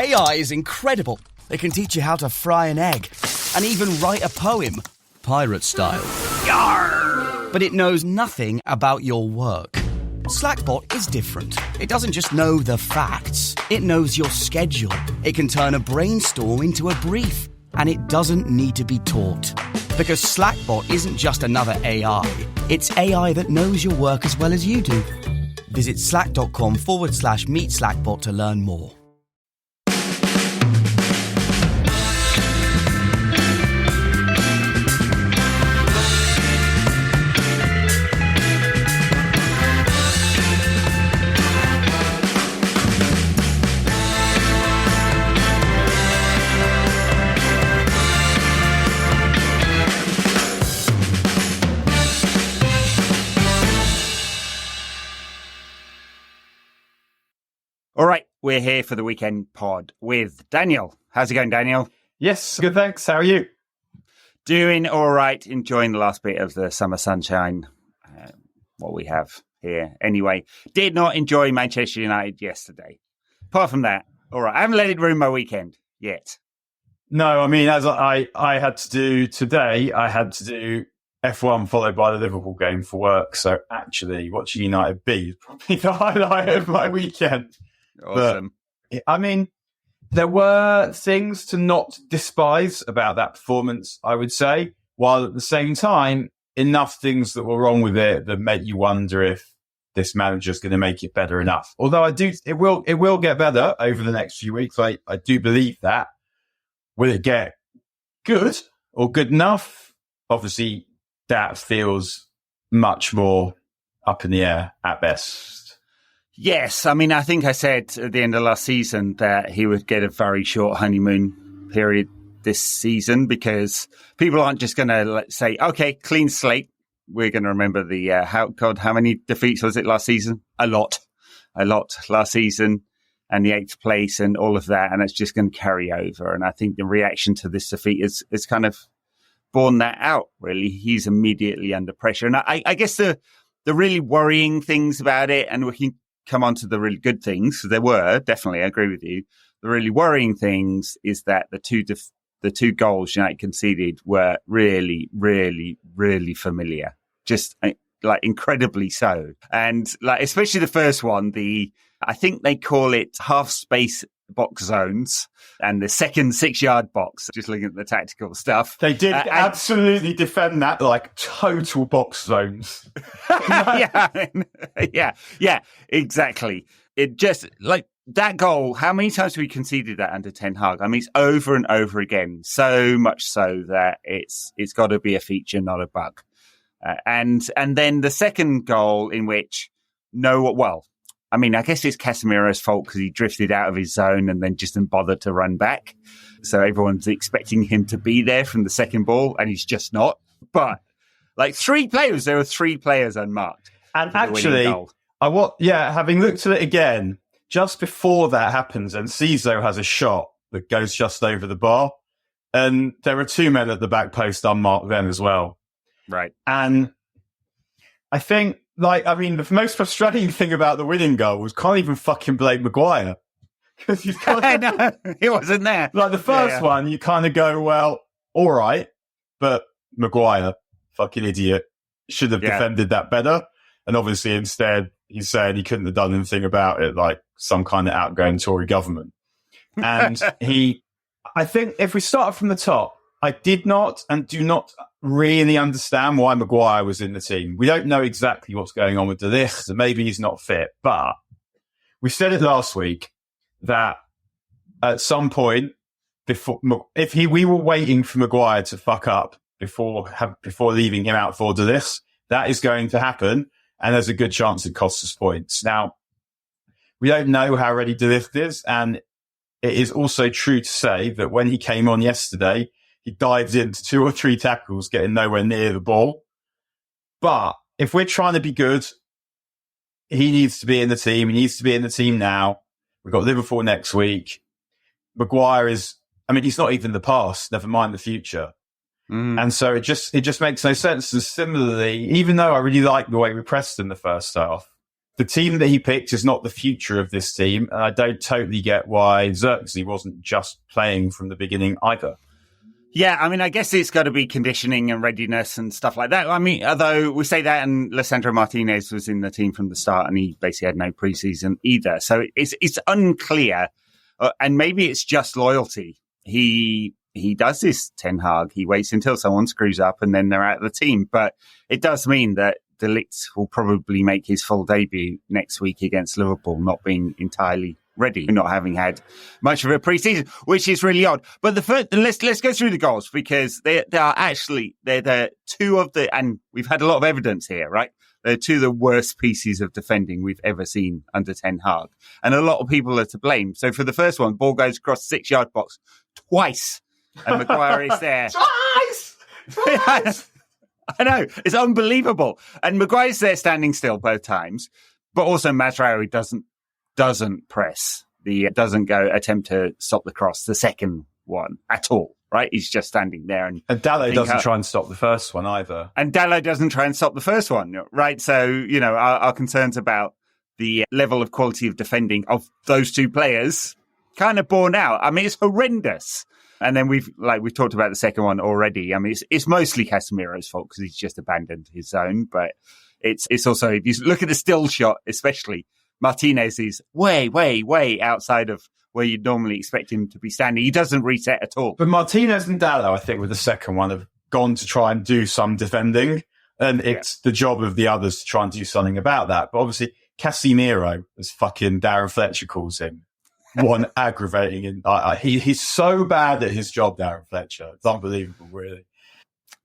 AI is incredible. It can teach you how to fry an egg and even write a poem, pirate style. Yarr! But it knows nothing about your work. Slackbot is different. It doesn't just know the facts. It knows your schedule. It can turn a brainstorm into a brief. And it doesn't need to be taught. Because Slackbot isn't just another AI. It's AI that knows your work as well as you do. Visit slack.com/meet Slackbot to learn more. All right, we're here for the weekend pod with Daniel. How's it going, Daniel? Yes, good, thanks. How are you? Doing all right. Enjoying the last bit of the summer sunshine, what we have here. Anyway, did not enjoy Manchester United yesterday. Apart from that, all right. I haven't let it ruin my weekend yet. No, I mean, as I had to do today, I had to do F1 followed by the Liverpool game for work. So actually, watching United be is probably the highlight of my weekend. Awesome. But, I mean, there were things to not despise about that performance, I would say, while at the same time, enough things that were wrong with it that make you wonder if this manager's going to make it better enough. Although it will get better over the next few weeks. I do believe that. Will it get good or good enough? Obviously, that feels much more up in the air at best. Yes, I mean, I think I said at the end of last season that he would get a very short honeymoon period this season because people aren't just going to say, okay, clean slate. We're going to remember the, how many defeats was it last season? A lot last season and the 8th place and all of that. And it's just going to carry over. And I think the reaction to this defeat is kind of borne that out, really. He's immediately under pressure. And I guess the really worrying things about it, and we can come on to the really good things. There were, definitely, I agree with you. The really worrying things is that the two goals United conceded were really, really, really familiar. Just like incredibly so. And like, especially the first one, I think they call it half space box zones and the second 6-yard box, just looking at the tactical stuff. They did absolutely defend that like total box zones. yeah, exactly. It just like that goal, how many times have we conceded that under Ten Hag? I mean, it's over and over again, so much so that it's got to be a feature, not a bug. And then the second goal in which I mean, I guess it's Casemiro's fault because he drifted out of his zone and then just didn't bother to run back. So everyone's expecting him to be there from the second ball, and he's just not. But like there were 3 players unmarked. And actually, having looked at it again, just before that happens, and Ciso has a shot that goes just over the bar, and there are 2 men at the back post unmarked then as well. Right. And I think, the most frustrating thing about the winning goal was can't even fucking blame Maguire. Because no, he wasn't there. Like the first one, you kind of go, well, all right, but Maguire, fucking idiot, should have defended that better. And obviously instead, he's saying he couldn't have done anything about it, like some kind of outgoing Tory government. And I think if we start from the top, I did not and do not really understand why Maguire was in the team. We don't know exactly what's going on with De Ligt, so maybe he's not fit. But we said it last week that at some point, we were waiting for Maguire to fuck up before leaving him out for De Ligt, that is going to happen, and there's a good chance it costs us points. Now, we don't know how ready De Ligt is, and it is also true to say that when he came on yesterday, he dived into 2 or 3 tackles, getting nowhere near the ball. But if we're trying to be good, he needs to be in the team. He needs to be in the team now. We've got Liverpool next week. Maguire he's not even the past, never mind the future. And so it just makes no sense. And similarly, even though I really liked the way we pressed in the first half, the team that he picked is not the future of this team. And I don't totally get why Xerxes wasn't just playing from the beginning either. Yeah, I mean, I guess it's got to be conditioning and readiness and stuff like that. I mean, although we say that, and Lisandro Martinez was in the team from the start, and he basically had no preseason either. So it's unclear, and maybe it's just loyalty. He does this, Ten Hag. He waits until someone screws up, and then they're out of the team. But it does mean that De Ligt will probably make his full debut next week against Liverpool, not being entirely ready, not having had much of a preseason, which is really odd. But let's go through the goals, because they're the two of the, and we've had a lot of evidence here, right? They're two of the worst pieces of defending we've ever seen under Ten Hag, and a lot of people are to blame. So for the first one, ball goes across the 6-yard box twice, and Maguire is there. Twice! I know, it's unbelievable. And Maguire's there standing still both times, but also Mazraoui doesn't press, doesn't go attempt to stop the cross, the second one at all, right? He's just standing there. And Dalot doesn't try and stop the first one either. And Dalot doesn't try and stop the first one, right? So, our concerns about the level of quality of defending of those two players kind of borne out. I mean, it's horrendous. And then we've talked about the second one already. I mean, it's mostly Casemiro's fault because he's just abandoned his zone. But it's also, if you look at the still shot, especially, Martinez is way outside of where you'd normally expect him to be standing. He doesn't reset at all. But Martinez and Dalot, I think, with the second one, have gone to try and do some defending. And it's the job of the others to try and do something about that. But obviously, Casemiro, as fucking Darren Fletcher calls him, one aggravating. He's so bad at his job, Darren Fletcher. It's unbelievable, really.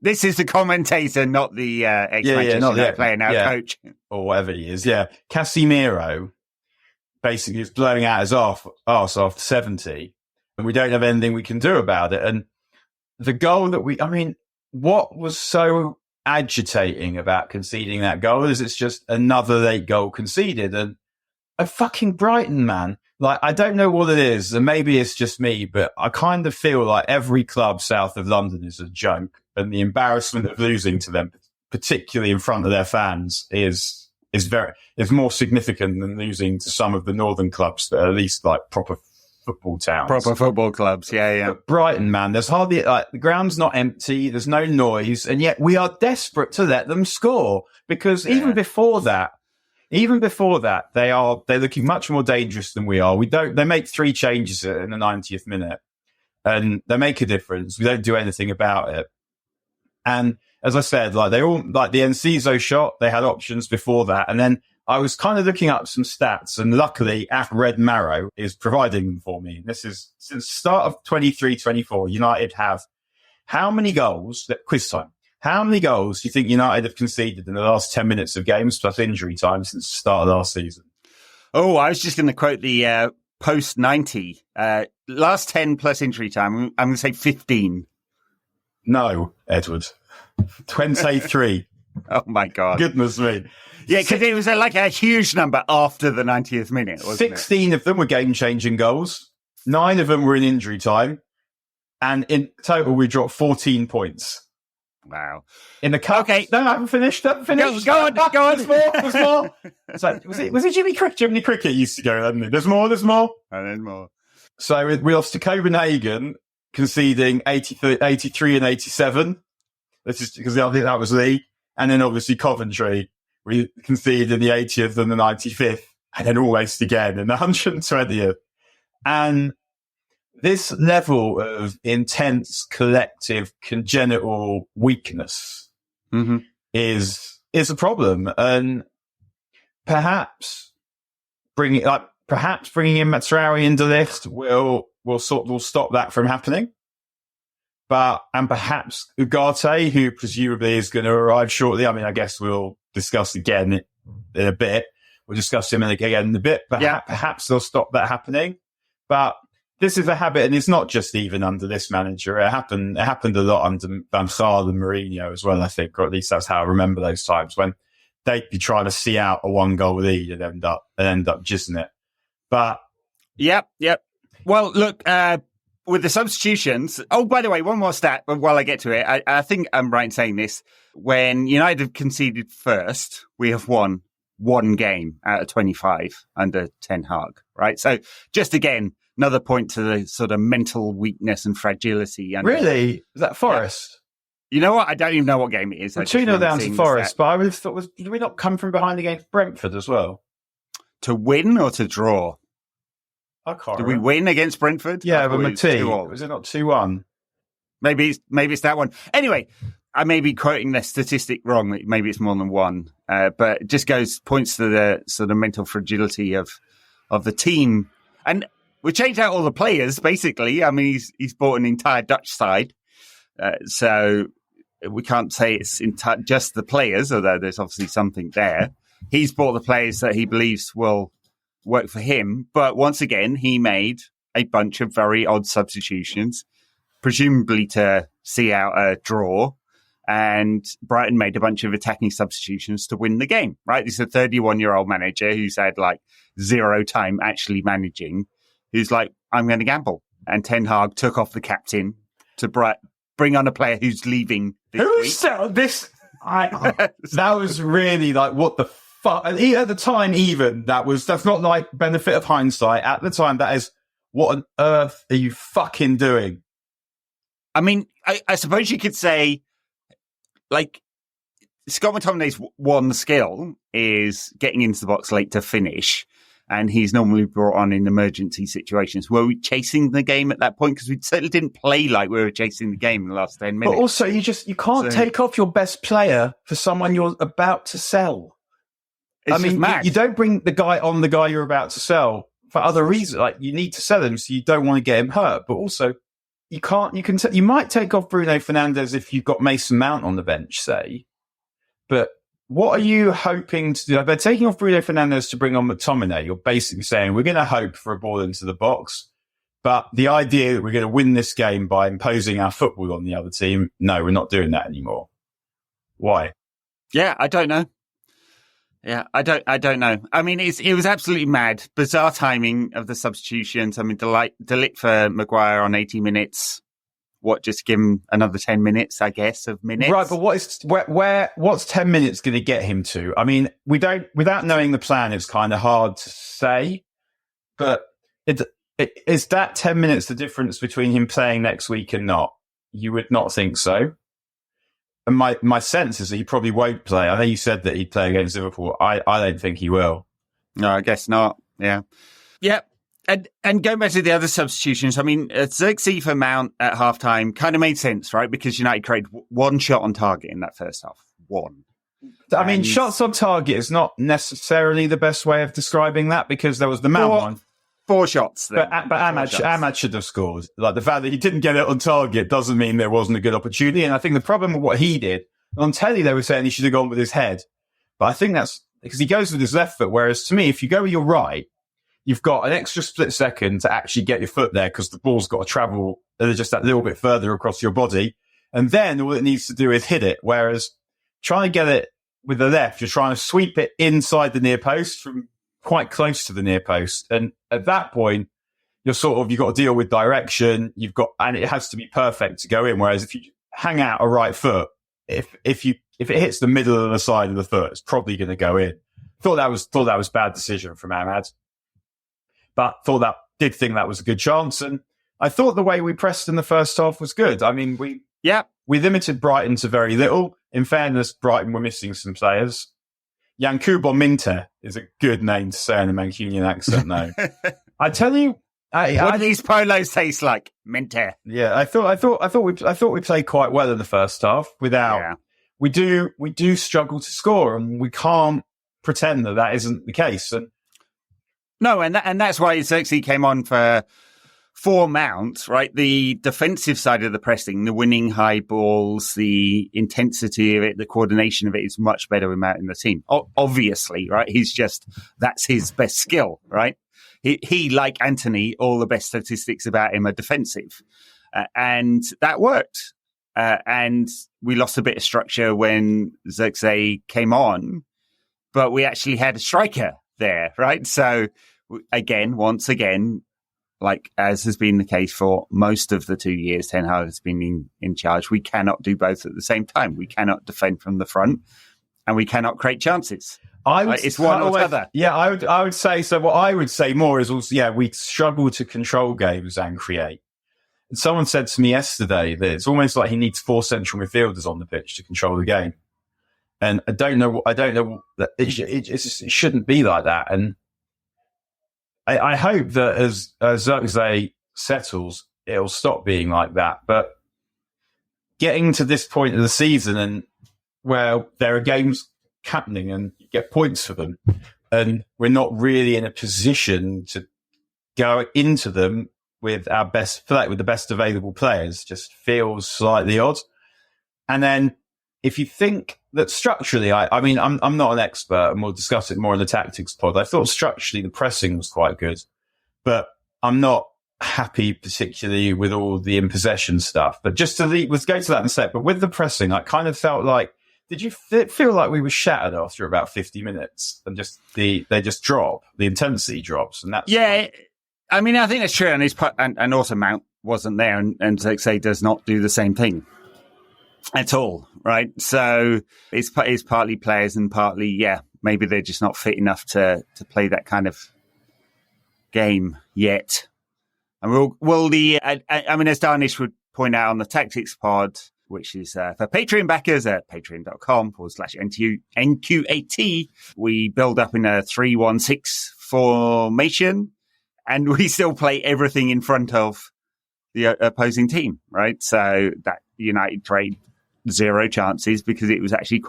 This is the commentator, not the ex-Manchester player, now coach. Or whatever he is, yeah. Casemiro basically is blowing out his arse after 70, and we don't have anything we can do about it. And the goal that what was so agitating about conceding that goal is it's just another late goal conceded. And a fucking Brighton, man. Like, I don't know what it is, and maybe it's just me, but I kind of feel like every club south of London is a joke, and the embarrassment of losing to them, particularly in front of their fans, is more significant than losing to some of the northern clubs that are at least like proper football towns. Proper football clubs, yeah. But Brighton, man, there's hardly, the ground's not empty, there's no noise, and yet we are desperate to let them score, because even before that, they're looking much more dangerous than we are. They make 3 changes in the 90th minute, and they make a difference. We don't do anything about it. And as I said, the Enciso shot, they had options before that. And then I was kind of looking up some stats, and luckily Red Marrow is providing them for me. This is since the start of 23-24, United have how many goals, quiz time. How many goals do you think United have conceded in the last 10 minutes of games plus injury time since the start of last season? Oh, I was just going to quote the post-90. Last 10 plus injury time, I'm going to say 15. No, Edward. 23. Oh, my God. Goodness me. Yeah, because it was a huge number after the 90th minute, wasn't 16 of them were game-changing goals. 9 of them were in injury time. And in total, we dropped 14 points. Wow. In the cup. Okay. No, I haven't finished. Go on. There's more. It's like, was it Jimmy Cricket? Jimmy Cricket used to go, hadn't he? There's more. And then more. So we lost to Copenhagen, conceding 83 and 87. This is because I think that was Lee. And then obviously Coventry, we conceded in the 80th and the 95th, and then almost again in the 120th. And this level of intense, collective, congenital weakness is a problem, and perhaps bringing in Mazraoui and De Ligt will stop that from happening. And perhaps Ugarte, who presumably is going to arrive shortly. I mean, I guess we'll discuss again in a bit. We'll discuss him again in a bit. Perhaps they'll stop that happening. But this is a habit, and it's not just even under this manager. It happened a lot under Van Gaal and Mourinho as well, I think, or at least that's how I remember those times when they'd be trying to see out a 1-goal lead and end up jizzing it. But yep. Well, look, with the substitutions. Oh, by the way, one more stat while I get to it. I think I'm right in saying this. When United have conceded first, we have won one game out of 25 under Ten Hag, right? So just again, another point to the sort of mental weakness and fragility. Really? Is that Forest? You know what? I don't even know what game it is. Well, 2-0 down to Forest, but I would have thought, did we not come from behind against Brentford as well? To win or to draw? I can't Did remember. we win against Brentford? Yeah, but McT. Was it not 2-1? Maybe it's that one. Anyway, I may be quoting the statistic wrong. Maybe it's more than one. But it just points to the sort of mental fragility of the team. And we changed out all the players, basically. I mean, he's bought an entire Dutch side. So we can't say it's just the players, although there's obviously something there. He's bought the players that he believes will work for him. But once again, he made a bunch of very odd substitutions, presumably to see out a draw. And Brighton made a bunch of attacking substitutions to win the game, right? This is a 31-year-old manager who's had like zero time actually managing, who's like, I'm going to gamble. And Ten Hag took off the captain to bring on a player who's leaving this week. Said this? That was really like, what the fuck? And at the time, even, that's not like benefit of hindsight. At the time, that is, what on earth are you fucking doing? I mean, I suppose you could say, like, Scott McTominay's one skill is getting into the box late to finish, and he's normally brought on in emergency situations. Were we chasing the game at that point? Because we certainly didn't play like we were chasing the game in the last 10 minutes. But also, you can't take off your best player for someone you're about to sell. I mean, you don't bring the guy you're about to sell for other reasons. Like, you need to sell him, so you don't want to get him hurt. But also, you might take off Bruno Fernandes if you've got Mason Mount on the bench, say. But what are you hoping to do? By taking off Bruno Fernandes to bring on McTominay, you're basically saying we're going to hope for a ball into the box. But the idea that we're going to win this game by imposing our football on the other team, no, we're not doing that anymore. Why? Yeah, I don't know. Yeah, I don't know. I mean, it was absolutely mad. Bizarre timing of the substitutions. I mean, Delict for Maguire on 80 minutes. Just give him another 10 minutes, I guess, of minutes. Right, but what's 10 minutes going to get him to? I mean, without knowing the plan, it's kind of hard to say. But is that 10 minutes the difference between him playing next week and not? You would not think so. And my sense is that he probably won't play. I know you said that he'd play against Liverpool. I don't think he will. No, I guess not. Yeah. Yep. And going back to the other substitutions, I mean, Xerxes for Mount at halftime kind of made sense, right? Because United created one shot on target in that first half. One. I mean, shots on target is not necessarily the best way of describing that, because there was the Mount one. 4 shots. Then. But Ahmad should have scored. Like, the fact that he didn't get it on target doesn't mean there wasn't a good opportunity. And I think the problem with what he did, on telly they were saying he should have gone with his head. But I think that's because he goes with his left foot. Whereas to me, if you go with your right, you've got an extra split second to actually get your foot there because the ball's got to travel just that little bit further across your body. And then all it needs to do is hit it. Whereas trying to get it with the left, you're trying to sweep it inside the near post from quite close to the near post. And at that point, you've got to deal with direction. And it has to be perfect to go in. Whereas if you hang out a right foot, if it hits the middle of the side of the foot, it's probably going to go in. Thought that was bad decision from Ahmad. But did think that was a good chance. And I thought the way we pressed in the first half was good. I mean, we limited Brighton to very little. In fairness, Brighton were missing some players. Yankuba Minte is a good name to say in a Mancunian accent, though. I tell you, what do these polos taste like? Minte. Yeah, I thought we played quite well in the first half. We do struggle to score, and we can't pretend that isn't the case. And no, and that's why Xerxes came on for Mount, right? The defensive side of the pressing, the winning high balls, the intensity of it, the coordination of it is much better with Mount in the team. Obviously, right? That's his best skill, right? He, like Anthony, all the best statistics about him are defensive. And that worked. And we lost a bit of structure when Xerxes came on, but we actually had a striker there, right? So once again, like as has been the case for most of the 2 years Ten Hag has been in charge, we cannot do both at the same time. We cannot defend from the front and we cannot create chances. It's one or the other. Yeah, I would say so. What I would say more is also, we struggle to control games and create. And someone said to me yesterday that it's almost like he needs 4 central midfielders on the pitch to control the game. And I don't know that it shouldn't be like that. And I hope that as Xerxes settles, it'll stop being like that. But getting to this point of the season and where there are games happening and you get points for them, and we're not really in a position to go into them with our best, with the best available players, just feels slightly odd. And then if you think that structurally, I mean, I'm not an expert, and we'll discuss it more in the tactics pod. I thought structurally the pressing was quite good, but I'm not happy particularly with all the in possession stuff. But just let's go to that in a sec. But with the pressing, I kind of felt like, did you feel like we were shattered after about 50 minutes and just they just drop, the intensity drops, and that's I mean, I think that's true, and and also Mount wasn't there, and Xerxes does not do the same thing at all, right? So it's partly players and partly, maybe they're just not fit enough to play that kind of game yet. And as Darnish would point out on the Tactics Pod, which is for Patreon backers at patreon.com/NQAT, we build up in a 3-1-6 formation, and we still play everything in front of the opposing team, right? So that United created 0 chances because it was actually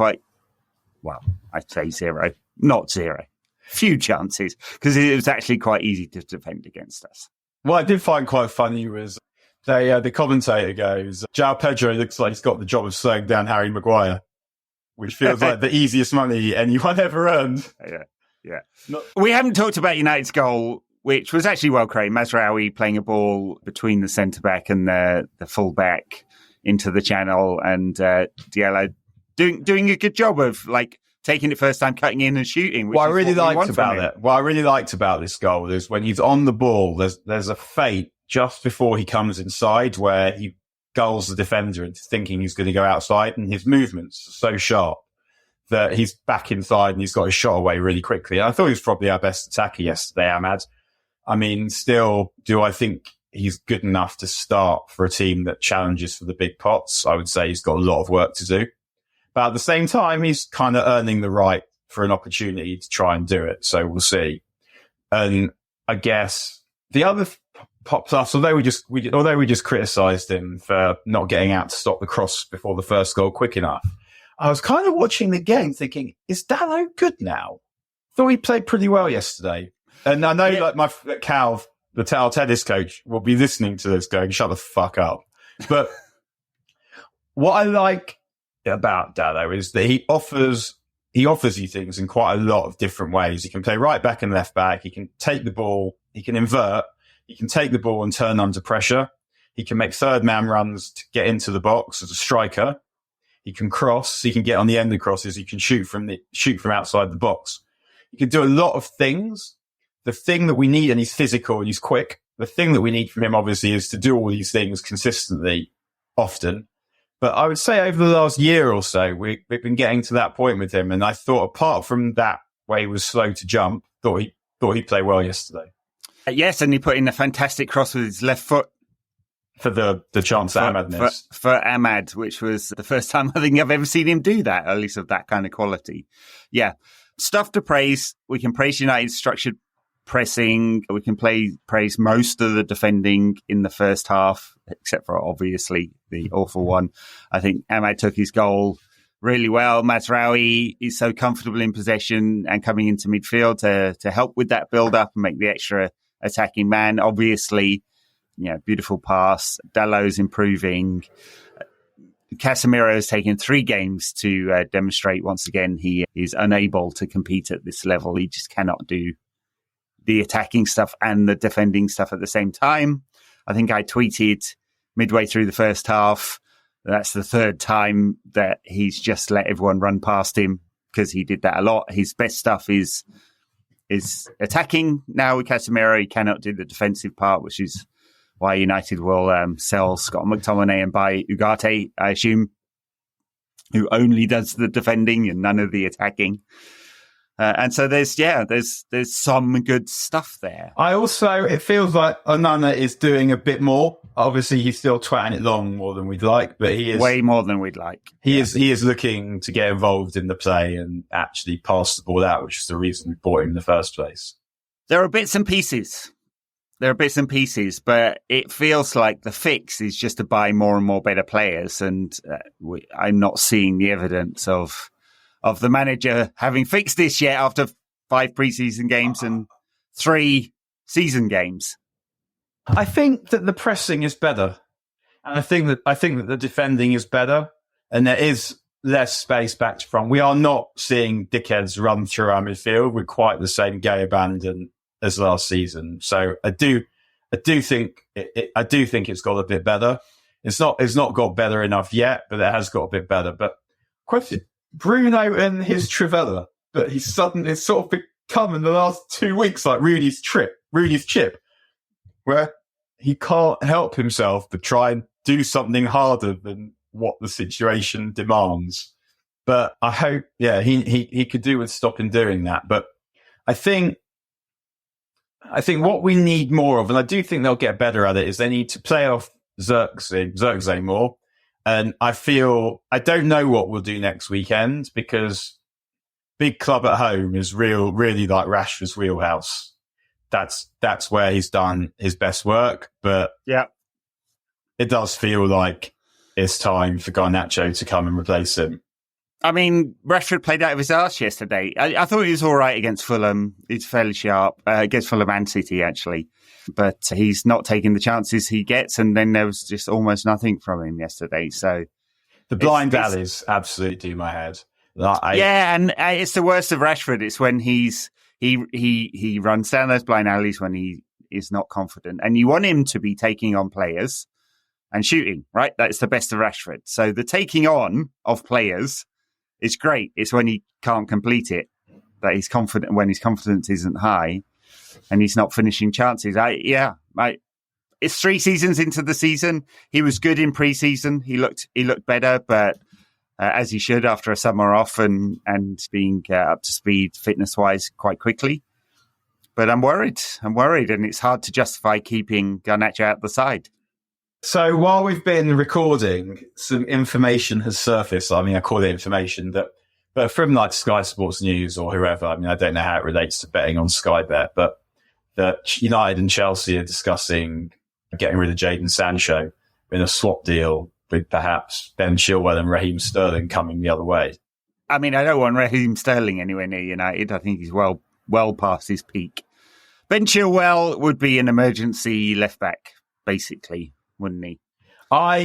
I'd say 0, not 0. Few chances because it was actually quite easy to defend against us. What I did find quite funny was the commentator goes, João Pedro looks like he's got the job of slowing down Harry Maguire, which feels like the easiest money anyone ever earned. Yeah. We haven't talked about United's goal, which was actually well created. Mazraoui playing a ball between the centre-back and the full-back into the channel, and Diallo doing a good job of taking it first time, cutting in and shooting. What I really liked about this goal is when he's on the ball, there's a feint just before he comes inside where he gulls the defender into thinking he's going to go outside, and his movements are so sharp that he's back inside and he's got his shot away really quickly. And I thought he was probably our best attacker yesterday, Ahmad. I mean, still, do I think he's good enough to start for a team that challenges for the big pots? I would say he's got a lot of work to do. But at the same time, he's kind of earning the right for an opportunity to try and do it. So we'll see. And I guess the other pops us, although we just criticised him for not getting out to stop the cross before the first goal quick enough, I was kind of watching the game thinking, is Dallo good now? Thought he played pretty well yesterday. And I know my Calv, the tennis coach, will be listening to this going, shut the fuck up. But what I like about Dallo is that he offers you things in quite a lot of different ways. He can play right back and left back. He can take the ball. He can invert. He can take the ball and turn under pressure. He can make third man runs to get into the box as a striker. He can cross. He can get on the end of crosses. He can shoot from outside the box. He can do a lot of things. The thing that we need, and he's physical and he's quick. The thing that we need from him, obviously, is to do all these things consistently, often. But I would say over the last year or so, we've been getting to that point with him. And I thought, apart from that, where he was slow to jump, thought he played well yesterday. Yes, and he put in a fantastic cross with his left foot. For the chance that Ahmad missed. For Ahmad, which was the first time I think I've ever seen him do that, at least of that kind of quality. Yeah. Stuff to praise. We can praise United's structured pressing. We can praise most of the defending in the first half, except for obviously the awful one. I think Ahmad took his goal really well. Mazraoui is so comfortable in possession and coming into midfield to help with that build-up and make the extra attacking man. Obviously, beautiful pass. Dallo's improving. Casemiro has taken 3 games to demonstrate once again he is unable to compete at this level. He just cannot do the attacking stuff and the defending stuff at the same time. I think I tweeted midway through the first half, that's the 3rd time that he's just let everyone run past him because he did that a lot. His best stuff is attacking. Now with Casemiro, he cannot do the defensive part, which is why United will sell Scott McTominay and buy Ugarte, I assume. who only does the defending and none of the attacking. And so there's some good stuff there. It feels like Onana is doing a bit more. Obviously, he's still twatting it long more than we'd like, but he is way more than we'd like. He is looking to get involved in the play and actually pass the ball out, which is the reason we bought him in the first place. There are bits and pieces, but it feels like the fix is just to buy more and more better players, and I'm not seeing the evidence of the manager having fixed this yet after 5 preseason games and 3 season games. I think that the pressing is better, and I think that the defending is better, and there is less space back to front. We are not seeing dickheads run through our midfield with quite the same gay abandon as last season. So I do think it's got a bit better. It's not got better enough yet, but it has got a bit better. But question: Bruno and his Trivella, but it's sort of become in the last 2 weeks like Rudy's chip, where he can't help himself but try and do something harder than what the situation demands. But I hope, he could do with stopping doing that. But I think what we need more of, and I do think they'll get better at it, is they need to play off Zirkzee more. And I don't know what we'll do next weekend, because big club at home is really like Rashford's wheelhouse. That's where he's done his best work. But yeah, it does feel like it's time for Garnacho to come and replace him. I mean, Rashford played out of his arse yesterday. I thought he was all right against Fulham. He's fairly sharp against Fulham and City, actually. But he's not taking the chances he gets, and then there was just almost nothing from him yesterday. So the blind alleys absolutely do my head. And it's the worst of Rashford. It's when he runs down those blind alleys when he is not confident, and you want him to be taking on players and shooting, right? That's the best of Rashford. So the taking on of players is great. It's when he can't complete it that he's confident, when his confidence isn't high and he's not finishing chances. It's 3 seasons into the season. He was good in pre-season. He looked better, but as he should after a summer off and being up to speed fitness-wise quite quickly. But I'm worried, and it's hard to justify keeping Garnacho out the side. So while we've been recording, some information has surfaced. I mean, I call it information, but from like Sky Sports News or whoever. I mean, I don't know how it relates to betting on Sky Bet, but that United and Chelsea are discussing getting rid of Jadon Sancho in a swap deal with perhaps Ben Chilwell and Raheem Sterling coming the other way. I mean, I don't want Raheem Sterling anywhere near United. I think he's well past his peak. Ben Chilwell would be an emergency left back, basically, wouldn't he? I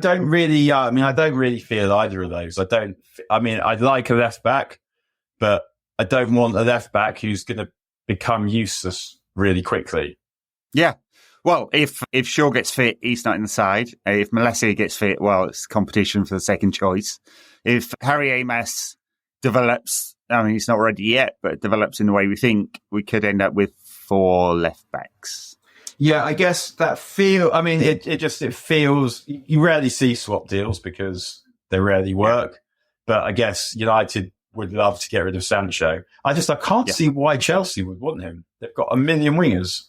don't really feel either of those. I'd like a left back, but I don't want a left back who's going to become useless really quickly. Yeah. Well, if Shaw gets fit, he's not in the side. If Malacia gets fit, well, it's competition for the second choice. If Harry Amos develops, I mean, he's not ready yet, but develops in the way we think, we could end up with 4 left backs. Yeah, I guess that it feels, you rarely see swap deals because they rarely work. Yeah. But I guess United would love to get rid of Sancho. I can't see why Chelsea would want him. They've got a million wingers.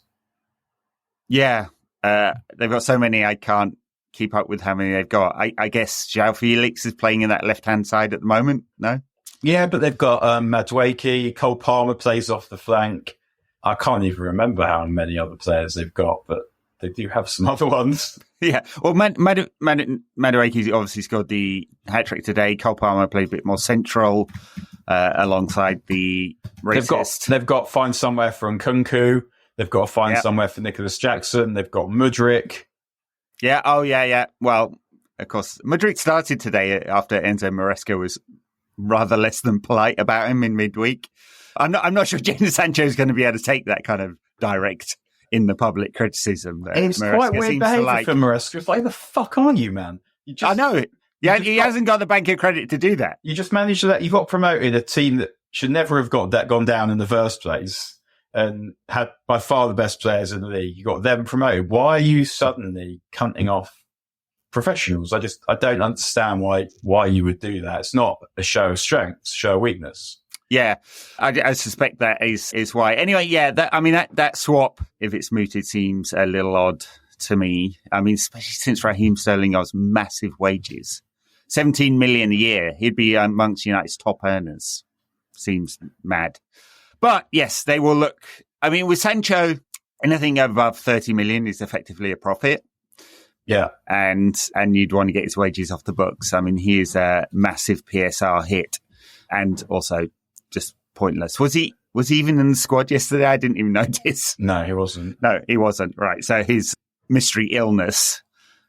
Yeah, they've got so many, I can't keep up with how many they've got. I guess João Felix is playing in that left-hand side at the moment, no? Yeah, but they've got Madueke, Cole Palmer plays off the flank. I can't even remember how many other players they've got, but they do have some other ones. Yeah, well, Madueke obviously scored the hat-trick today. Cole Palmer played a bit more central alongside the racist. They've got to find somewhere for Nkunku. They've got to find somewhere for Nicholas Jackson. They've got Mudryk. Yeah. Oh, yeah. Well, of course, Mudryk started today after Enzo Maresca was rather less than polite about him in midweek. I'm not sure Jadon Sancho is going to be able to take that kind of direct in the public criticism. It's Maresca quite weird behaviour for Maresca. It's like, the fuck are you, man? I know it. Yeah, he hasn't got the bank of credit to do that. You just managed that. You got promoted a team that should never have gone down in the first place and had by far the best players in the league. You got them promoted. Why are you suddenly cunting off professionals. I don't understand why you would do that. It's not a show of strength, it's a show of weakness. Yeah, I suspect that is why. Anyway, yeah, that swap, if it's mooted, seems a little odd to me. I mean, especially since Raheem Sterling has massive wages. 17 million a year. He'd be amongst United's top earners. Seems mad. But yes, they will look. I mean, with Sancho, anything above 30 million is effectively a profit. Yeah. And you'd want to get his wages off the books. I mean, he is a massive PSR hit and also just pointless. Was he even in the squad yesterday? I didn't even notice. No, he wasn't. No, he wasn't. Right. So his mystery illness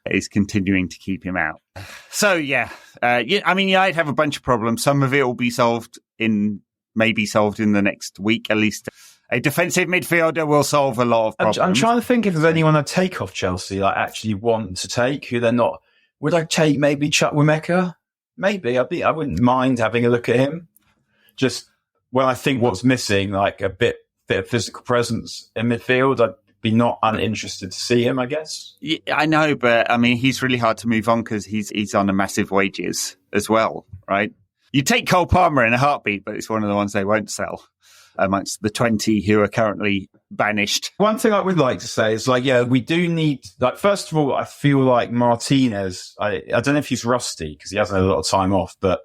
is continuing to keep him out. So, yeah. I mean, I'd have a bunch of problems. Some of it will be solved in the next week, at least. A defensive midfielder will solve a lot of problems. I'm trying to think if there's anyone I'd take off Chelsea, like actually want to take, who they're not. Would I take maybe Chuck Wemeka? Maybe. I wouldn't mind having a look at him. Just, well, I think what's missing, like a bit of physical presence in midfield, I'd be not uninterested to see him, I guess. Yeah, I know, but I mean, he's really hard to move on because he's on a massive wages as well, right? You take Cole Palmer in a heartbeat, but it's one of the ones they won't sell amongst the 20 who are currently banished. One thing I would like to say is, like, yeah, we do need, like, first of all, I feel like Martinez, I don't know if he's rusty because he hasn't had a lot of time off, but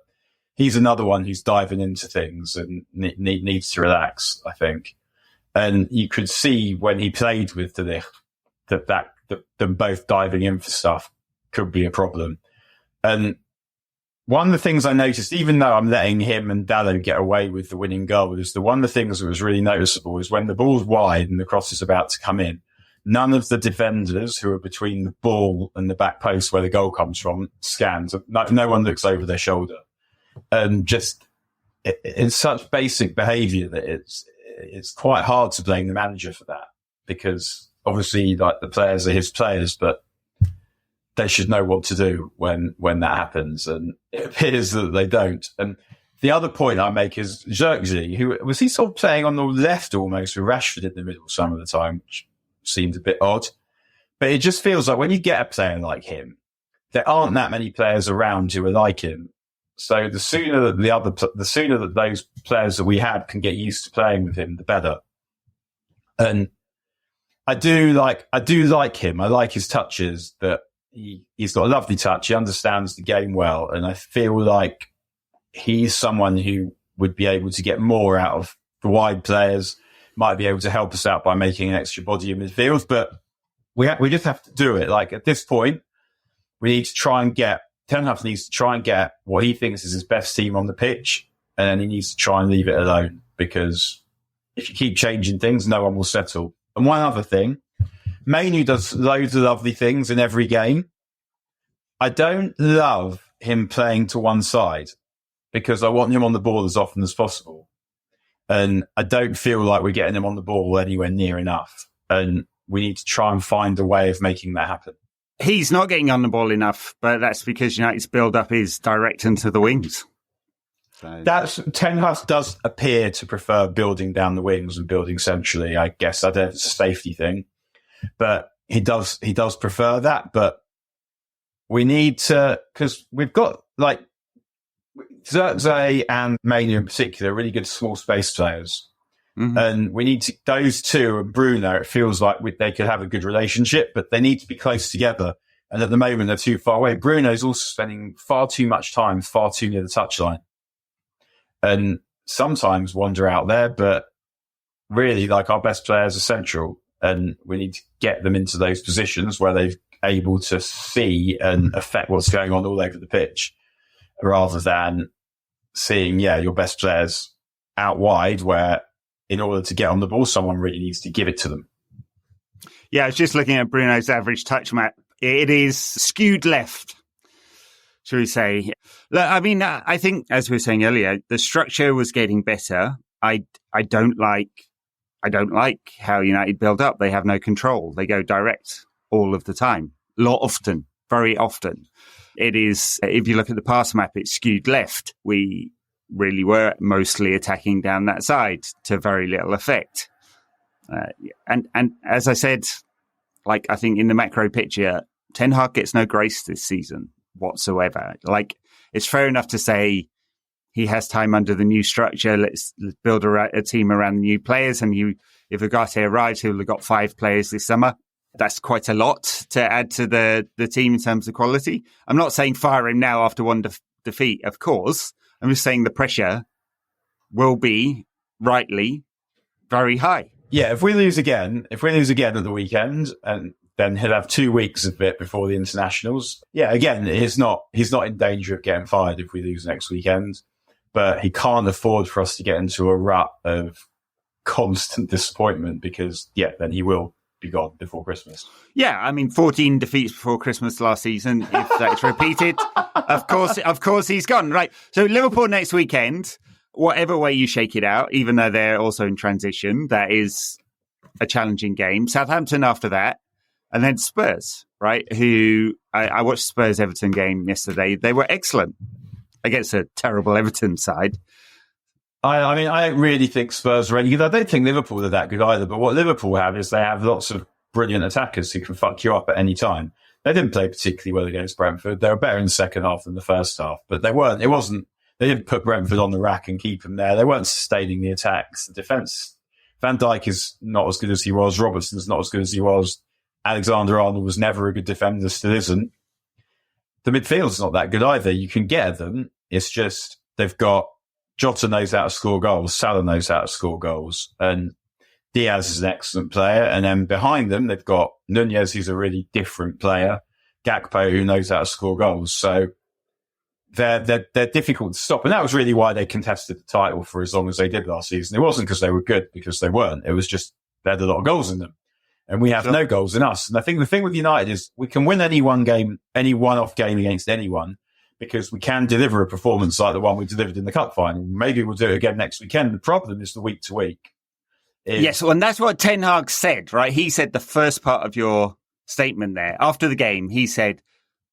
he's another one who's diving into things and needs to relax, I think. And you could see when he played with De Ligt that them both diving in for stuff could be a problem. And one of the things I noticed, even though I'm letting him and Dalot get away with the winning goal, is one of the things that was really noticeable is when the ball's wide and the cross is about to come in, none of the defenders who are between the ball and the back post where the goal comes from scans. No one looks over their shoulder. And just it's such basic behaviour that it's quite hard to blame the manager for that, because obviously, like, the players are his players, but they should know what to do when that happens, and it appears that they don't. And the other point I make is Xerxes, who was he sort of playing on the left almost with Rashford in the middle some of the time, which seemed a bit odd. But it just feels like when you get a player like him, there aren't that many players around who are like him. So the sooner that those players that we have can get used to playing with him, the better. And I do like him. I like his touches, that he's got a lovely touch. He understands the game well. And I feel like he's someone who would be able to get more out of the wide players, might be able to help us out by making an extra body in midfield. But we just have to do it. Like, at this point, we need to try and get, Ten Hag needs to try and get what he thinks is his best team on the pitch, and then he needs to try and leave it alone, because if you keep changing things, no one will settle. And one other thing, Mainu does loads of lovely things in every game. I don't love him playing to one side, because I want him on the ball as often as possible. And I don't feel like we're getting him on the ball anywhere near enough. And we need to try and find a way of making that happen. He's not getting on the ball enough, but that's because United's build-up is direct into the wings. So. Ten Hag does appear to prefer building down the wings and building centrally. I guess I don't know if it's a safety thing, but he does prefer that. But we need to, because we've got, like, Xerxes and Mainu in particular, really good small space players. Mm-hmm. And we need to, those two and Bruno, it feels like they could have a good relationship, but they need to be close together. And at the moment, they're too far away. Bruno's also spending far too much time, far too near the touchline. And sometimes wander out there, but really, like, our best players are central, and we need to get them into those positions where they're able to see and affect what's going on all over the pitch, rather than seeing, your best players out wide, where in order to get on the ball, someone really needs to give it to them. Yeah, I was just looking at Bruno's average touch map. It is skewed left, shall we say. Look, I mean, I think, as we were saying earlier, the structure was getting better. I don't like how United build up. They have no control. They go direct all of the time. Very often. It is, if you look at the pass map, it's skewed left. We really were mostly attacking down that side to very little effect. And as I said, like, I think in the macro picture, Ten Hag gets no grace this season whatsoever. Like, it's fair enough to say he has time under the new structure. Let's build a team around the new players. And if Ugarte arrives, he'll have got 5 players this summer. That's quite a lot to add to the team in terms of quality. I'm not saying fire him now after one defeat, of course. I'm just saying the pressure will be, rightly, very high. Yeah, if we lose again at the weekend, and then he'll have 2 weeks of it before the internationals. Yeah, again, he's not in danger of getting fired if we lose next weekend, but he can't afford for us to get into a rut of constant disappointment because, then he will be gone before Christmas. Yeah, I mean, 14 defeats before Christmas last season. If that's repeated, of course he's gone. Right. So Liverpool next weekend, whatever way you shake it out, even though they're also in transition, that is a challenging game. Southampton after that, and then Spurs, right? Who I watched Spurs Everton game yesterday. They were excellent against a terrible Everton side. I mean, I don't really think Spurs are any good. I don't think Liverpool are that good either. But what Liverpool have is they have lots of brilliant attackers who can fuck you up at any time. They didn't play particularly well against Brentford. They were better in the second half than the first half, but they didn't put Brentford on the rack and keep them there. They weren't sustaining the attacks. The defence, Van Dijk is not as good as he was. Robertson's not as good as he was. Alexander-Arnold was never a good defender, still isn't. The midfield's not that good either. You can get at them. It's just they've got Jota knows how to score goals. Salah knows how to score goals. And Diaz is an excellent player. And then behind them, they've got Nunez, who's a really different player. Gakpo, who knows how to score goals. So they're difficult to stop. And that was really why they contested the title for as long as they did last season. It wasn't because they were good, because they weren't. It was just they had a lot of goals in them. And we have no goals in us. And I think the thing with United is we can win any one-off game against anyone because we can deliver a performance like the one we delivered in the cup final. Maybe we'll do it again next weekend. The problem is the week to week. Yes, well, and that's what Ten Hag said, right? He said the first part of your statement there. After the game, he said,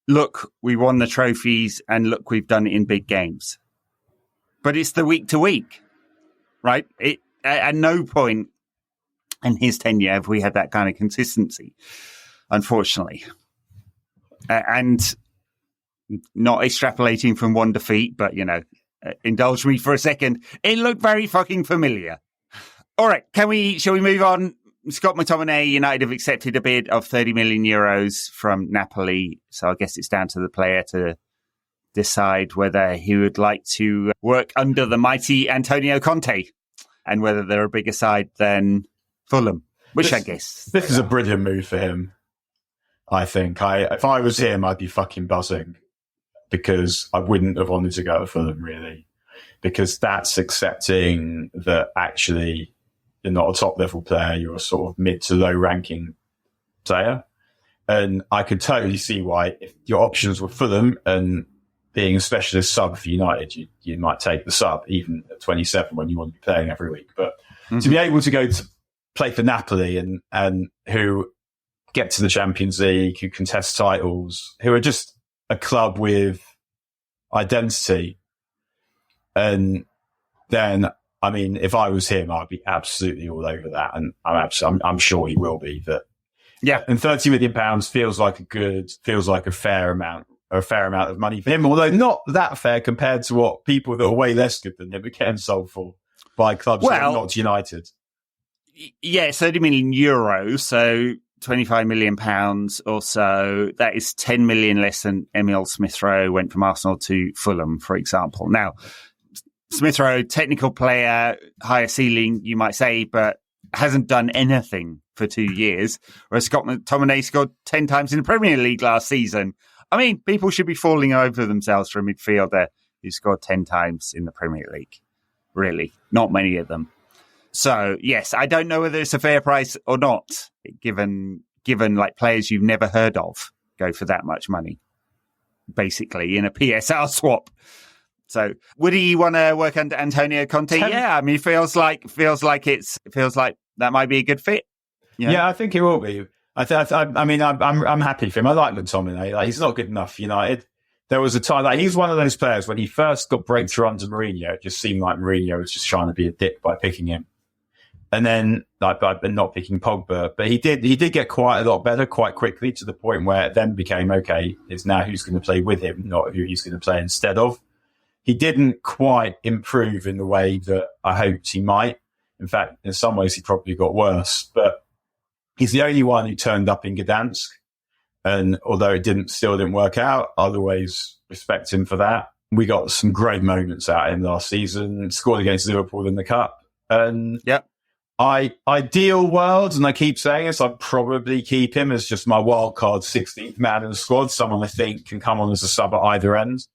look, we won the trophies and look, we've done it in big games. But it's the week to week, right? At no point in his tenure have we had that kind of consistency, unfortunately. And not extrapolating from one defeat, but, indulge me for a second. It looked very fucking familiar. All right, shall we move on? Scott McTominay, United have accepted a bid of 30 million euros from Napoli. So I guess it's down to the player to decide whether he would like to work under the mighty Antonio Conte and whether they're a bigger side than Fulham, which I guess. This is a brilliant move for him, I think. If I was him, I'd be fucking buzzing because I wouldn't have wanted to go to Fulham, really. Because that's accepting that actually you're not a top-level player, you're a sort of mid to low-ranking player. And I could totally see why, if your options were Fulham and being a specialist sub for United, you might take the sub, even at 27 when you want to be playing every week. But to be able to go to play for Napoli and who get to the Champions League, who contest titles, who are just a club with identity. And then, I mean, if I was him, I'd be absolutely all over that. And I'm sure he will be. That, yeah. And £30 million feels like a fair amount of money for him, although not that fair compared to what people that are way less good than him are getting sold for by clubs that are not United. Yeah, 30 million euros, so £25 million or so. That is 10 million less than Emile Smith-Rowe went from Arsenal to Fulham, for example. Now, Smith-Rowe, technical player, higher ceiling, you might say, but hasn't done anything for 2 years, whereas Scott McTominay scored 10 times in the Premier League last season. I mean, people should be falling over themselves for a midfielder who scored 10 times in the Premier League. Really, not many of them. So, yes, I don't know whether it's a fair price or not, given like players you've never heard of go for that much money, basically, in a PSR swap. So, would he want to work under Antonio Conte? Yeah, I mean, it feels like that might be a good fit. You know? Yeah, I think it will be. I'm happy for him. I like McTominay. Like, he's not good enough for United. There was a time, like, he's one of those players when he first got breakthrough under Mourinho, it just seemed like Mourinho was just trying to be a dick by picking him. And then, like, I've been not picking Pogba, but he did get quite a lot better quite quickly, to the point where it then became, okay, it's now who's going to play with him, not who he's going to play instead of. He didn't quite improve in the way that I hoped he might. In fact, in some ways, he probably got worse, but he's the only one who turned up in Gdansk. And although it still didn't work out, I'll always respect him for that. We got some great moments out of him last season, scored against Liverpool in the Cup. And yep. Ideal world, and I keep saying this, I'd probably keep him as just my wild card 16th man in the squad, someone I think can come on as a sub at either end.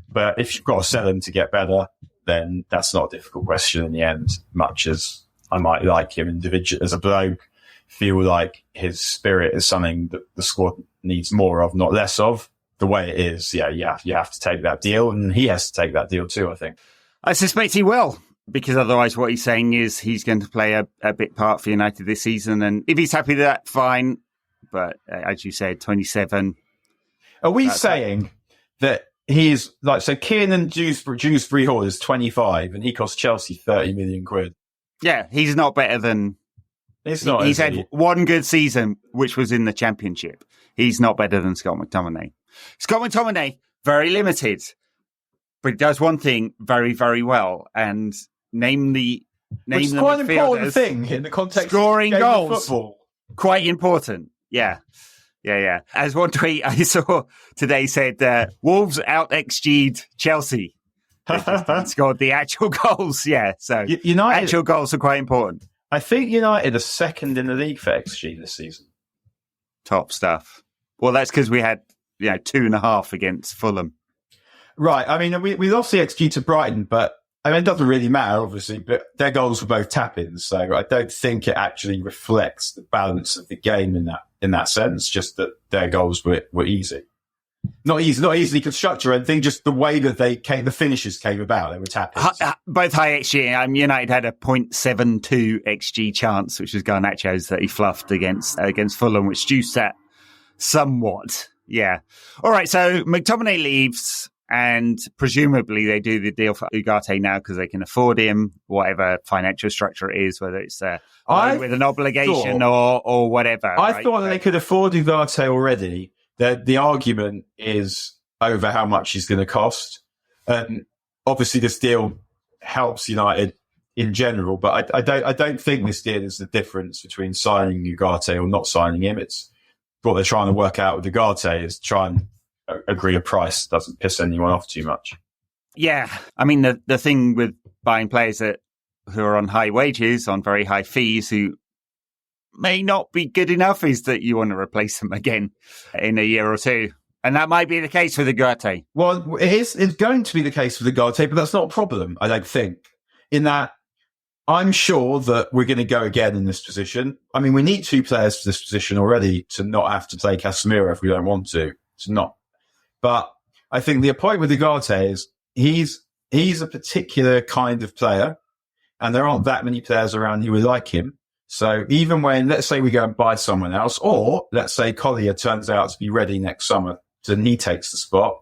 But if you've got to sell him to get better, then that's not a difficult question in the end, much as I might like him individually as a bloke, feel like his spirit is something that the squad needs more of, not less of. The way it is, you have to take that deal, and he has to take that deal too, I think. I suspect he will, because otherwise what he's saying is he's going to play a big part for United this season. And if he's happy with that, fine. But as you said, 27. Are we saying that he's like, so Kiernan Dewsbury Hall is 25 and he cost Chelsea 30 million quid? Yeah, he's not better than... He's had one good season, which was in the Championship. He's not better than Scott McTominay. Scott McTominay, very limited, but he does one thing very, very well, and name the quite an important thing in the context scoring of goals. Football. Quite important. Yeah. As one tweet I saw today said, Wolves out XG'd Chelsea. Scored the actual goals. Yeah. So United, actual goals are quite important. I think United are second in the league for XG this season. Top stuff. Well, that's because we had 2.5 against Fulham. Right. I mean, we lost the XG to Brighton, but I mean, it doesn't really matter, obviously, but their goals were both tap-ins. So I don't think it actually reflects the balance of the game in that sense, just that their goals were easy. Not easily constructed or anything, just the way that the finishes came about. They were tap-ins. Both high XG. United had a 0.72 XG chance, which was Garnacho's that he fluffed against Fulham, which juiced that somewhat. Yeah. All right, so McTominay leaves, and presumably they do the deal for Ugarte now because they can afford him, whatever financial structure it is, whether it's with an obligation or whatever. I thought that they could afford Ugarte already. The argument is over how much he's going to cost. And obviously this deal helps United in general, but I don't think this deal is the difference between signing Ugarte or not signing him. It's what they're trying to work out with Ugarte is try and agree a price that doesn't piss anyone off too much. Yeah. I mean, the thing with buying players who are on high wages, on very high fees, who may not be good enough, is that you want to replace them again in a year or two. And that might be the case with Ugarte. Well, it's going to be the case with Ugarte, but that's not a problem, I don't think. In that, I'm sure that we're going to go again in this position. I mean, we need two players for this position already to not have to play Casemiro if we don't want to. It's not. But I think the point with Ugarte is he's a particular kind of player, and there aren't that many players around who would like him. So even when, let's say we go and buy someone else, or let's say Collier turns out to be ready next summer and he takes the spot,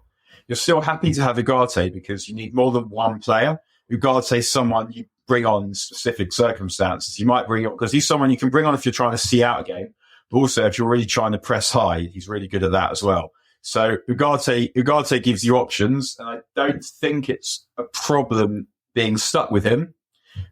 you're still happy to have Ugarte because you need more than one player. Ugarte is someone you bring on in specific circumstances. You might bring on, because he's someone you can bring on if you're trying to see out a game, but also if you're really trying to press high, he's really good at that as well. So Ugarte gives you options, and I don't think it's a problem being stuck with him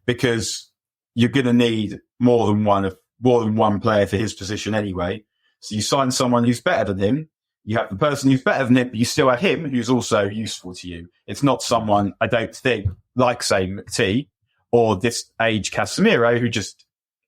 because you're going to need more than one player for his position anyway. So you sign someone who's better than him. You have the person who's better than him, but you still have him who's also useful to you. It's not someone, I don't think, like, say, McT or this age Casemiro, who just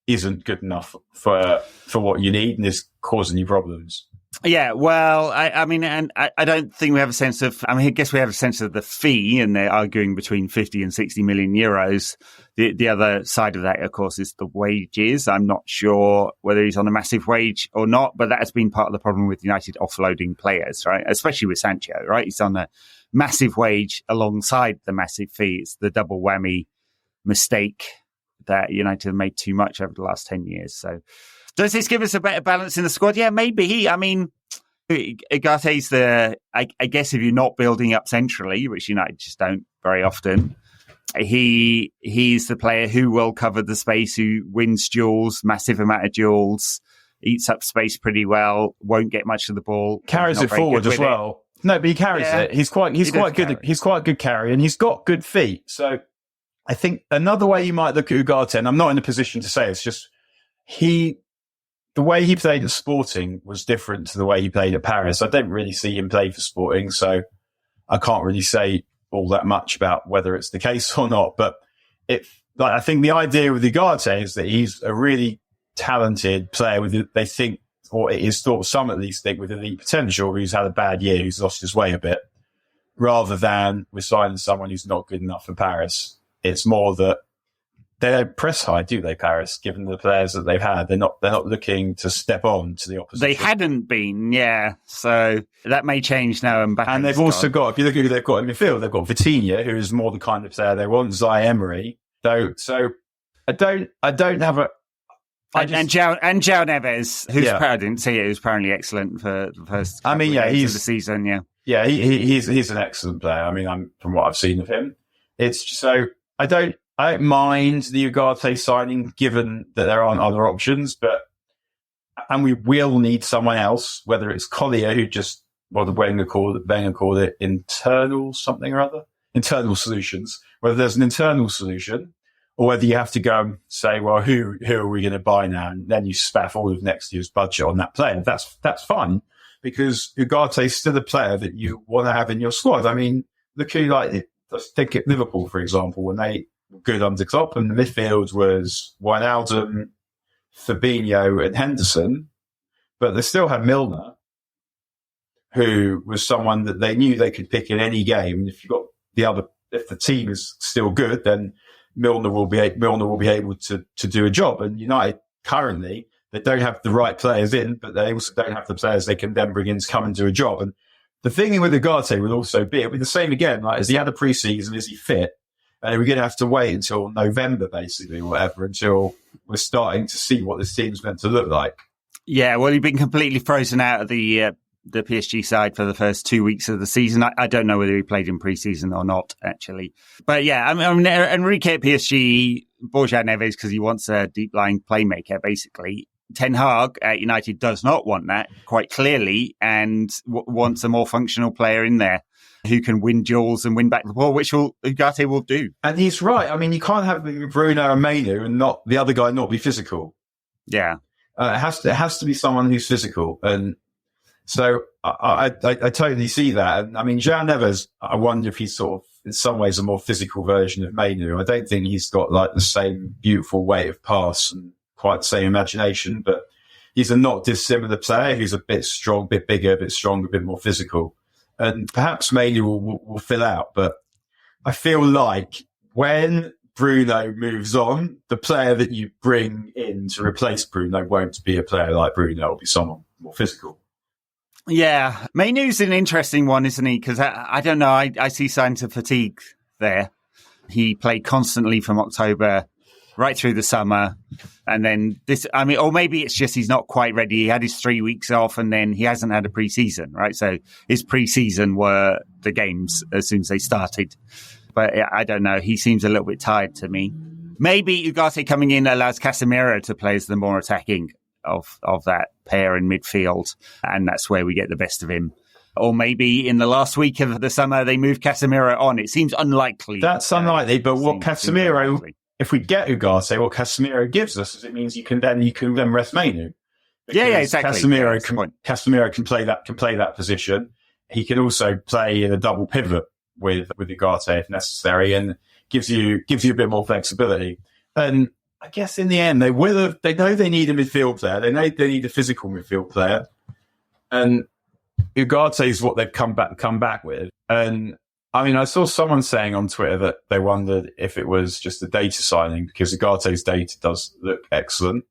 isn't good enough for what you need and is causing you problems. Yeah, well, I mean, and I don't think we have a sense of, I guess we have a sense of the fee, and they're arguing between 50 and 60 million euros. The other side of that, of course, is the wages. I'm not sure whether he's on a massive wage or not, but that has been part of the problem with United offloading players, right? Especially with Sancho, right? He's on a massive wage alongside the massive fee. It's the double whammy mistake that United have made too much over the last 10 years. So does this give us a better balance in the squad? Yeah, maybe. I mean, Ugarte's I guess if you're not building up centrally, which United just don't very often, He's the player who will cover the space, who wins duels, massive amount of duels, eats up space pretty well, won't get much of the ball, carries it forward as well. No, but he carries it. He's quite good. He's quite a good carrier, and he's got good feet. So I think another way you might look at Ugarte, and I'm not in a position to say, it's just the way he played at Sporting was different to the way he played at Paris. I don't really see him play for Sporting, so I can't really say all that much about whether it's the case or not. But I think the idea with Ugarte is that he's a really talented player they think, or it is thought, some at least think, with elite potential, who's had a bad year, who's lost his way a bit, rather than we're signing someone who's not good enough for Paris. It's more that they don't press high, do they, Paris? Given the players that they've had, they're not looking to step on to the opposition. They hadn't been, yeah. So that may change now. And they've also got, if you look at who they've got in midfield, they've got Vitinha, who is more the kind of player they want. Zai Emery, so I don't have a. And João Neves, who's I didn't see it, who's apparently excellent for the first. He's of the season, yeah. Yeah, he's an excellent player. I mean, from what I've seen of him, it's so I don't mind the Ugarte signing, given that there aren't other options, and we will need someone else, whether it's Collier, who just, the Wenger called it internal solutions, whether there's an internal solution, or whether you have to go and say, well, who are we going to buy now? And then you spaff all of next year's budget on that player. That's fine, because Ugarte is still a player that you want to have in your squad. I mean, look who, let's think at Liverpool, for example, when they were good under Klopp, and the midfield was Wijnaldum, Fabinho and Henderson, but they still had Milner, who was someone that they knew they could pick in any game. And if if the team is still good, then Milner will be able to do a job. And United currently, they don't have the right players in, but they also don't have the players they can then bring in to come and do a job. And the thing with Ugarte will also be, it'll be the same again. Has he had a pre-season? Is he fit? And we're going to have to wait until November, basically, or whatever, until we're starting to see what this team's meant to look like. Yeah, well, he's been completely frozen out of the PSG side for the first 2 weeks of the season. I don't know whether he played in pre-season or not, actually. But yeah, I mean Enrique at PSG, Borja Neves, because he wants a deep-lying playmaker, basically. Ten Hag at United does not want that, quite clearly, and wants a more functional player in there who can win duels and win back the ball, which Ugarte will do. And he's right. I mean, you can't have Bruno and Mainu and not the other guy not be physical. Yeah. It has to be someone who's physical. And so I totally see that. And I mean, João Neves, I wonder if he's sort of, in some ways, a more physical version of Mainu. I don't think he's got the same beautiful weight of pass and quite the same imagination, but he's a not dissimilar player who's a bit strong, a bit bigger, a bit stronger, a bit more physical. And perhaps Mainu will fill out. But I feel like when Bruno moves on, the player that you bring in to replace Bruno won't be a player like Bruno. It'll be someone more physical. Yeah. Mainu's an interesting one, isn't he? Because I don't know. I see signs of fatigue there. He played constantly from October right through the summer. And then or maybe it's just he's not quite ready. He had his 3 weeks off and then he hasn't had a pre-season, right? So his pre-season were the games as soon as they started. But I don't know. He seems a little bit tired to me. Maybe Ugarte coming in allows Casemiro to play as the more attacking of that pair in midfield. And that's where we get the best of him. Or maybe in the last week of the summer, they move Casemiro on. It seems unlikely. That's unlikely. But what Casemiro, if we get Ugarte, what Casemiro gives us is it means you can then rest Mainu. Yeah, exactly. Casemiro can play that position. He can also play in a double pivot with Ugarte if necessary, and gives you a bit more flexibility. And I guess in the end, they know they need a midfield player. They know they need a physical midfield player, and Ugarte is what they've come back with. And I mean, I saw someone saying on Twitter that they wondered if it was just a data signing because Ugarte's data does look excellent.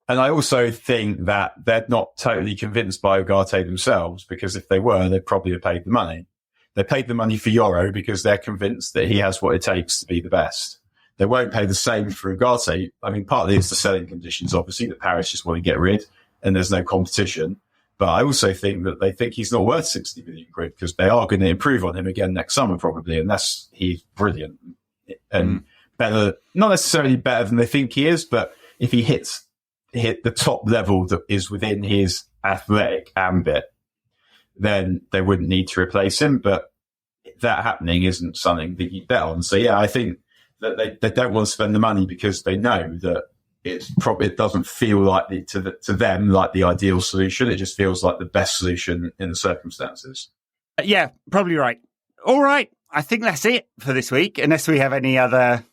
And I also think that they're not totally convinced by Ugarte themselves, because if they were, they'd probably have paid the money. They paid the money for Euro because they're convinced that he has what it takes to be the best. They won't pay the same for Ugarte. I mean, partly it's the selling conditions, obviously, that Paris just want to get rid and there's no competition. But I also think that they think he's not worth 60 million quid because they are going to improve on him again next summer, probably, unless he's brilliant. and better, not necessarily better than they think he is, but if he hit the top level that is within his athletic ambit, then they wouldn't need to replace him. But that happening isn't something that you bet on. So yeah, I think that they don't want to spend the money because they know that it doesn't feel like to them like the ideal solution. It just feels like the best solution in the circumstances. Yeah, probably right. All right. I think that's it for this week, unless we have any other...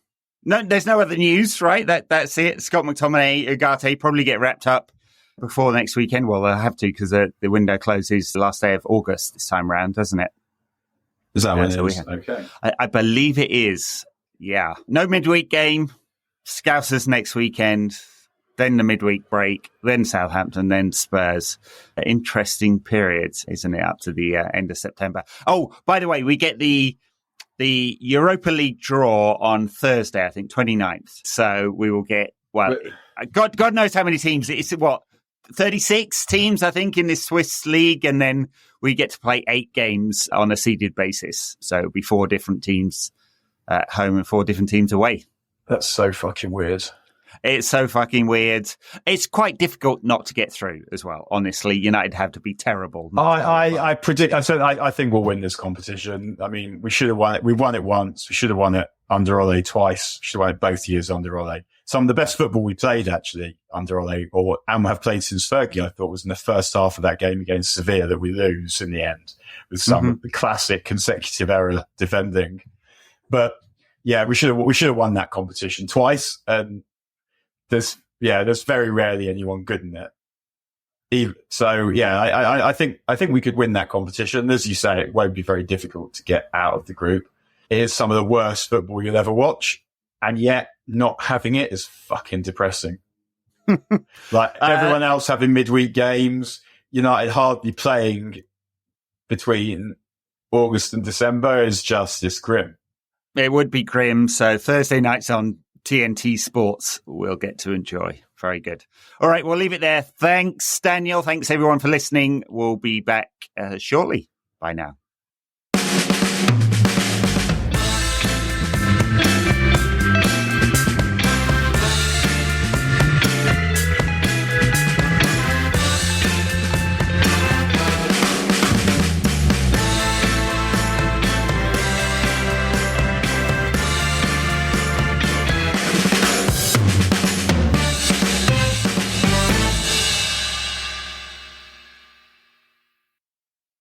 No, there's no other news, right? That's it. Scott McTominay, Ugarte probably get wrapped up before next weekend. Well, they'll have to because the window closes the last day of August this time around, doesn't it? Is that when it is? Okay. I believe it is. Yeah. No midweek game. Scousers next weekend. Then the midweek break. Then Southampton. Then Spurs. Interesting periods, isn't it? Up to the end of September. Oh, by the way, we get the Europa League draw on Thursday, I think, 29th. So we will get, well, God knows how many teams. It's what, 36 teams, I think, in this Swiss league. And then we get to play 8 games on a seeded basis. So it'll be 4 different teams at home and 4 different teams away. That's so fucking weird. It's so fucking weird. It's quite difficult not to get through as well. Honestly, United have to be terrible. I think we'll win this competition. I mean, we should have won it. We won it once. We should have won it under Ole twice. We should have won it both years under Ole. Some of the best football we played actually under Ole, and have played since Fergie, I thought, was in the first half of that game against Sevilla that we lose in the end with some of the classic consecutive error defending. But yeah, we should have won that competition twice. And there's very rarely anyone good in it. So yeah, I think we could win that competition. As you say, it won't be very difficult to get out of the group. It is some of the worst football you'll ever watch, and yet not having it is fucking depressing. Like everyone else having midweek games, United hardly playing between August and December is just grim. It would be grim. So Thursday nights on TNT Sports we'll get to enjoy. Very good. All right, we'll leave it there. Thanks, Daniel. Thanks, everyone, for listening. We'll be back shortly. Bye now.